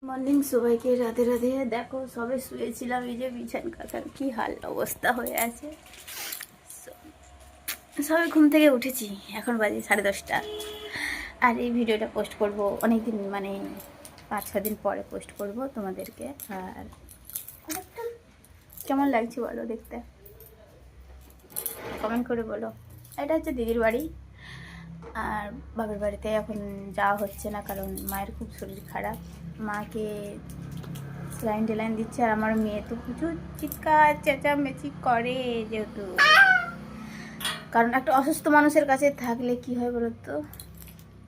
Morning সবাইকে, রাধে রাধে। দেখো সবে শুয়েছিলাম, এই যে বিছান কাকার কি হাল অবস্থা হয়ে আছে। সবে ঘুম থেকে উঠেছি, এখন বাজে 10:30। আর এই ভিডিওটা পোস্ট করব অনেক দিন, মানে 5-6 দিন পরে পোস্ট করব তোমাদেরকে। আর কেমন লাগছে বলো দেখতে, কমেন্ট করে বলো। এটা হচ্ছে দিদির বাড়ি, আর বাবার বাড়িতে এখন যাওয়া হচ্ছে না, কারণ মায়ের খুব শরীর খারাপ। মাকে স্যালাইন টেলাইন দিচ্ছে, আর আমার মেয়ে তো প্রচুর চিৎকার চেঁচামেচি করে, যেহেতু কারণ একটা অসুস্থ মানুষের কাছে থাকলে কি হয় বলো তো,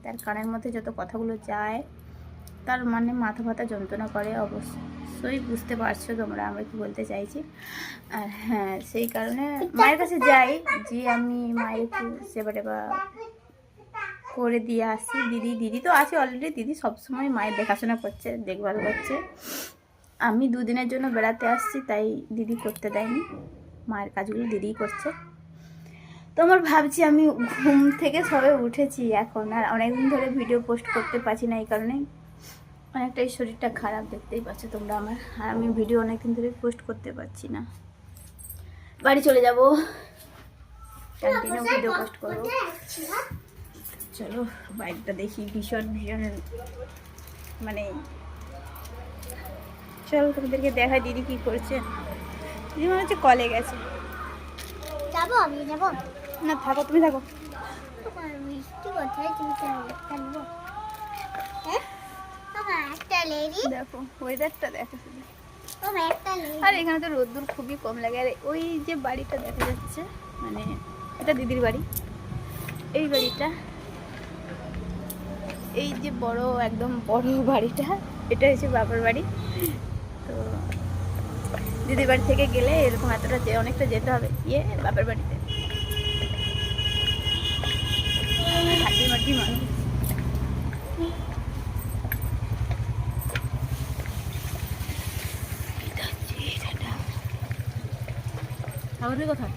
তার কানের মধ্যে যত কথাগুলো যায়, তার মানে মাথা ব্যথা যন্ত্রণা করে। অবশ্যই বুঝতে পারছো তোমরা আমরা কি বলতে চাইছি। আর হ্যাঁ, সেই কারণে মায়ের কাছে যাই, যে আমি মায়ের একটু সেবা টেবা করে দিয়ে আসি। দিদি তো আছে অলরেডি, দিদি সবসময় মায়ের দেখাশোনা করছে, দেখভাল করছে। আমি 2 দিনের জন্য বেড়াতে আসছি, তাই দিদি করতে দেয়নি, মায়ের কাজগুলো দিদিই করছে। তোমার ভাবছি আমি ঘুম থেকে সবে উঠেছি এখন, আর অনেকদিন ধরে ভিডিও পোস্ট করতে পারছি না, এই কারণে অনেকটাই শরীরটা খারাপ, দেখতেই পাচ্ছ তোমরা আমার। আর আমি ভিডিও অনেকদিন ধরে পোস্ট করতে পারছি না। বাড়ি চলে যাব, কন্টিনিউ ভিডিও পোস্ট করবো। চলো বাইকটা দেখি, ভীষণ মানে চলো তোমাদেরকে দেখাই দিদি কি করছে। দিদি মনে হচ্ছে কলে গেছে। যাবো আমি যাবো না থাকো, তুমি থাকো। মিষ্টি কোথায় তুমি জানবো? হ্যাঁ বাবা একটা লেডি দেখো ওয়েদারটা দেখো শুধু। বাবা একটা লেডি। আর এখানে তো রোদ্দুর খুবই কম লাগে। আর ওই যে বাড়িটা দেখা যাচ্ছে, মানে এটা দিদির বাড়ি। এই বাড়িটা, এই যে বড় একদম বড় বাড়িটা, এটা হচ্ছে বাবার বাড়ি। তো দিদির বাড়ি থেকে গেলে এরকম এতটা অনেকটা যেতে হবে গিয়ে বাবার বাড়িতে। হাঁটি মাটি মানুষ। আমাদের কোথায়